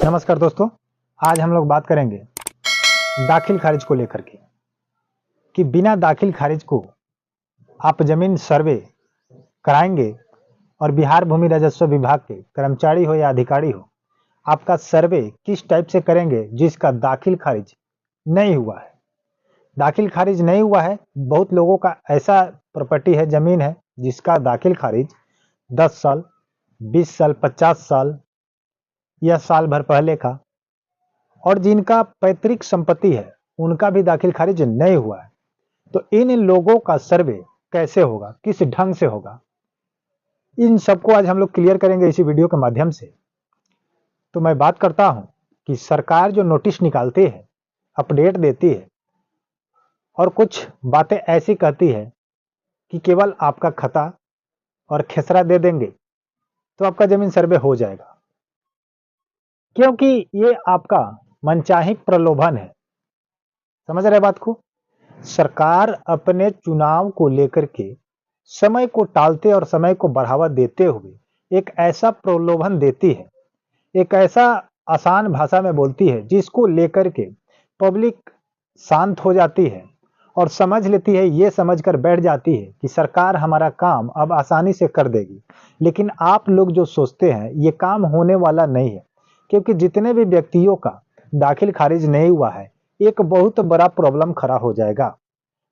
नमस्कार दोस्तों, आज हम लोग बात करेंगे दाखिल खारिज को लेकर के कि बिना दाखिल खारिज को आप जमीन सर्वे कराएंगे और बिहार भूमि राजस्व विभाग के कर्मचारी हो या अधिकारी हो, आपका सर्वे किस टाइप से करेंगे जिसका दाखिल खारिज नहीं हुआ है। दाखिल खारिज नहीं हुआ है, बहुत लोगों का ऐसा प्रॉपर्टी है, जमीन है जिसका दाखिल खारिज 10 साल, 20 साल, 50 साल या साल भर पहले का, और जिनका पैतृक संपत्ति है उनका भी दाखिल खारिज नहीं हुआ है। तो इन लोगों का सर्वे कैसे होगा, किस ढंग से होगा, इन सबको आज हम लोग क्लियर करेंगे इसी वीडियो के माध्यम से। तो मैं बात करता हूं कि सरकार जो नोटिस निकालती है, अपडेट देती है और कुछ बातें ऐसी कहती है कि केवल आपका खता और खेसरा दे देंगे तो आपका जमीन सर्वे हो जाएगा, क्योंकि ये आपका मनचाही प्रलोभन है। समझ रहे बात को? सरकार अपने चुनाव को लेकर के समय को टालते और समय को बढ़ावा देते हुए एक ऐसा प्रलोभन देती है, एक ऐसा आसान भाषा में बोलती है जिसको लेकर के पब्लिक शांत हो जाती है और समझ लेती है, ये समझकर बैठ जाती है कि सरकार हमारा काम अब आसानी से कर देगी। लेकिन आप लोग जो सोचते हैं ये काम होने वाला नहीं है, क्योंकि जितने भी व्यक्तियों का दाखिल खारिज नहीं हुआ है, एक बहुत बड़ा प्रॉब्लम खड़ा हो जाएगा।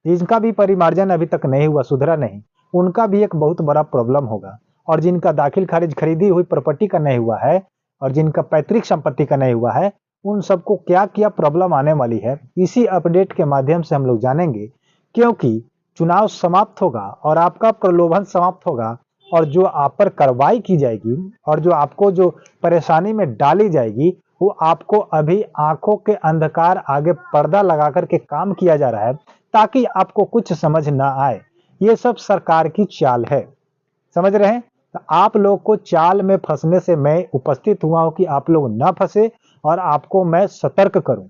जिनका भी परिमार्जन अभी तक नहीं हुआ, सुधरा नहीं, उनका भी एक बहुत बड़ा प्रॉब्लम होगा। और जिनका दाखिल खारिज खरीदी हुई प्रॉपर्टी का नहीं हुआ है और जिनका पैतृक संपत्ति का नहीं हुआ है, उन सबको क्या क्या प्रॉब्लम आने वाली है, इसी अपडेट के माध्यम से हम लोग जानेंगे। क्योंकि चुनाव समाप्त होगा और आपका प्रलोभन समाप्त होगा, और जो आप पर कार्रवाई की जाएगी और जो आपको जो परेशानी में डाली जाएगी, वो आपको अभी आंखों के अंधकार आगे पर्दा लगा करके काम किया जा रहा है ताकि आपको कुछ समझ ना आए। ये सब सरकार की चाल है, समझ रहे हैं? तो आप लोग को चाल में फंसने से मैं उपस्थित हुआ हूं कि आप लोग ना फंसे और आपको मैं सतर्क करूं।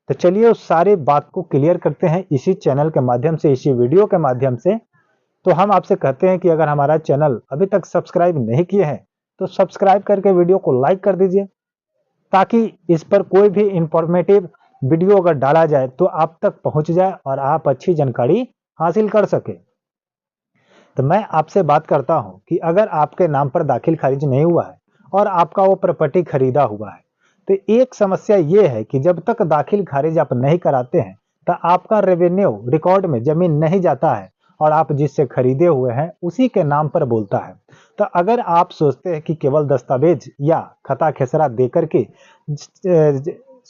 तो चलिए उस सारी बात को क्लियर करते हैं इसी चैनल के माध्यम से, इसी वीडियो के माध्यम से। तो हम आपसे कहते हैं कि अगर हमारा चैनल अभी तक सब्सक्राइब नहीं किए हैं तो सब्सक्राइब करके वीडियो को लाइक कर दीजिए, ताकि इस पर कोई भी इंफॉर्मेटिव वीडियो अगर डाला जाए तो आप तक पहुंच जाए और आप अच्छी जानकारी हासिल कर सके। तो मैं आपसे बात करता हूं कि अगर आपके नाम पर दाखिल खारिज नहीं हुआ है और आपका वो प्रॉपर्टी खरीदा हुआ है, तो एक समस्या ये है कि जब तक दाखिल खारिज आप नहीं कराते हैं तो आपका रेवेन्यू रिकॉर्ड में जमीन नहीं जाता है और आप जिससे खरीदे हुए हैं उसी के नाम पर बोलता है। तो अगर आप सोचते हैं कि केवल दस्तावेज या खता खेसरा देकर के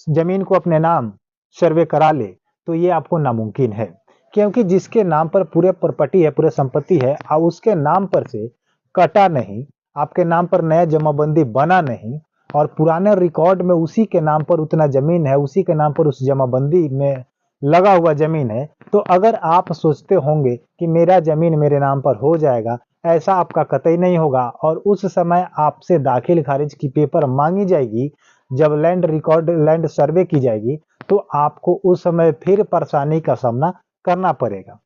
जमीन को अपने नाम सर्वे करा ले, तो ये आपको नामुमकिन है। क्योंकि जिसके नाम पर पूरे प्रॉपर्टी है, पूरे संपत्ति है, और उसके नाम पर से कटा नहीं, आपके नाम पर नया जमाबंदी बना नहीं, और पुराने रिकॉर्ड में उसी के नाम पर उतना जमीन है, उसी के नाम पर उस जमाबंदी में लगा हुआ जमीन है, तो अगर आप सोचते होंगे कि मेरा जमीन मेरे नाम पर हो जाएगा, ऐसा आपका कतई नहीं होगा। और उस समय आपसे दाखिल खारिज की पेपर मांगी जाएगी, जब लैंड रिकॉर्ड लैंड सर्वे की जाएगी, तो आपको उस समय फिर परेशानी का सामना करना पड़ेगा।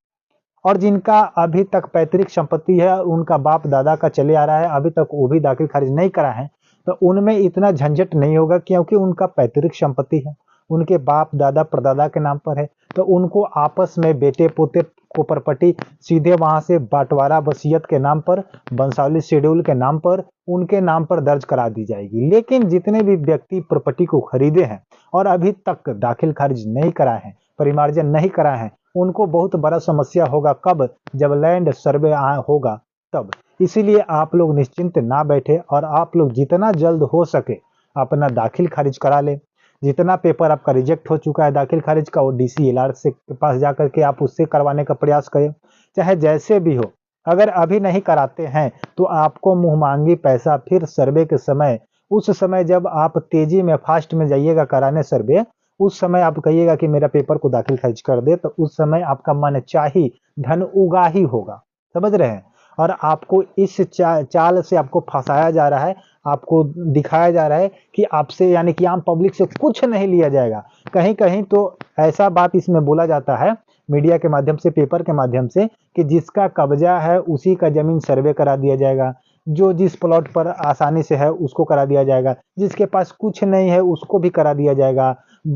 और जिनका अभी तक पैतृक संपत्ति है, उनका बाप दादा का चले आ रहा है, अभी तक वो भी दाखिल खारिज नहीं करा है, तो उनमें इतना झंझट नहीं होगा, क्योंकि उनका पैतृक संपत्ति है, उनके बाप दादा परदादा के नाम पर है। तो उनको आपस में बेटे पोते को प्रॉपर्टी सीधे वहां से बंटवारा वसीयत के नाम पर, वंशावली शेड्यूल के नाम पर, उनके नाम पर दर्ज करा दी जाएगी। लेकिन जितने भी व्यक्ति प्रॉपर्टी को खरीदे हैं और अभी तक दाखिल खारिज नहीं कराए हैं, परिमार्जन नहीं कराए हैं, उनको बहुत बड़ा समस्या होगा। कब? जब लैंड सर्वे होगा तब। इसीलिए आप लोग निश्चिंत ना बैठे और आप लोग जितना जल्द हो सके अपना दाखिल खारिज करा ले। जितना पेपर आपका रिजेक्ट हो चुका है दाखिल खारिज का, वो डीसी एलआर से के पास जाकर के आप उससे करवाने का प्रयास करें, चाहे जैसे भी हो। अगर अभी नहीं कराते हैं तो आपको मुंहमांगी पैसा फिर सर्वे के समय, उस समय जब आप तेजी में फास्ट में जाइएगा कराने सर्वे, उस समय आप कहिएगा कि मेरा पेपर को दाखिल खारिज कर दे, तो उस समय आपका मन चाही धन उगा ही होगा। समझ रहे हैं? और आपको इस चाल से आपको फंसाया जा रहा है, आपको दिखाया जा रहा है कि आपसे यानी कि आम पब्लिक से कुछ नहीं लिया जाएगा। कहीं कहीं तो ऐसा बात इसमें बोला जाता है मीडिया के माध्यम से, पेपर के माध्यम से, कि जिसका कब्जा है उसी का जमीन सर्वे करा दिया जाएगा, जो जिस प्लॉट पर आसानी से है उसको करा दिया जाएगा, जिसके पास कुछ नहीं है उसको भी करा दिया जाएगा,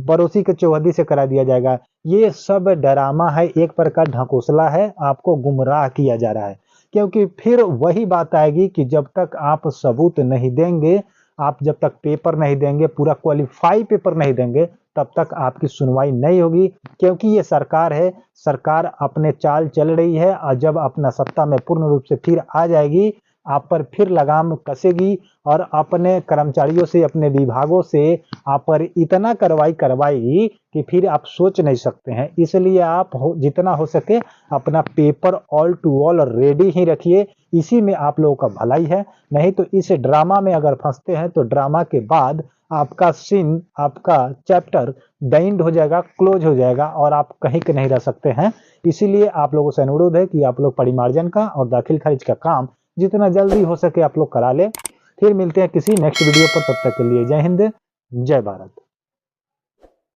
पड़ोसी के चौहद्दी से करा दिया जाएगा। ये सब ड्रामा है, एक प्रकार ढकोसला है, आपको गुमराह किया जा रहा है। क्योंकि फिर वही बात आएगी कि जब तक आप सबूत नहीं देंगे, आप जब तक पेपर नहीं देंगे, पूरा क्वालिफाई पेपर नहीं देंगे, तब तक आपकी सुनवाई नहीं होगी। क्योंकि ये सरकार है, सरकार अपने चाल चल रही है और जब अपना सत्ता में पूर्ण रूप से फिर आ जाएगी, आप पर फिर लगाम कसेगी और अपने कर्मचारियों से, अपने विभागों से आप पर इतना कार्रवाई करवाएगी कि फिर आप सोच नहीं सकते हैं। इसलिए आप जितना हो सके अपना paper all to already ही रखिए, इसी में आप लोगों का भलाई है। नहीं तो इस ड्रामा में अगर फंसते हैं तो ड्रामा के बाद आपका सीन, आपका चैप्टर द एंड हो जाएगा, क्लोज हो जाएगा और आप कहीं के नहीं रह सकते हैं। इसीलिए आप लोगों से अनुरोध है कि आप लोग परिमार्जन का और दाखिल खारिज का काम जितना जल्दी हो सके आप लोग करा ले। फिर मिलते हैं किसी नेक्स्ट वीडियो पर, तब तक के लिए जय हिंद, जय भारत।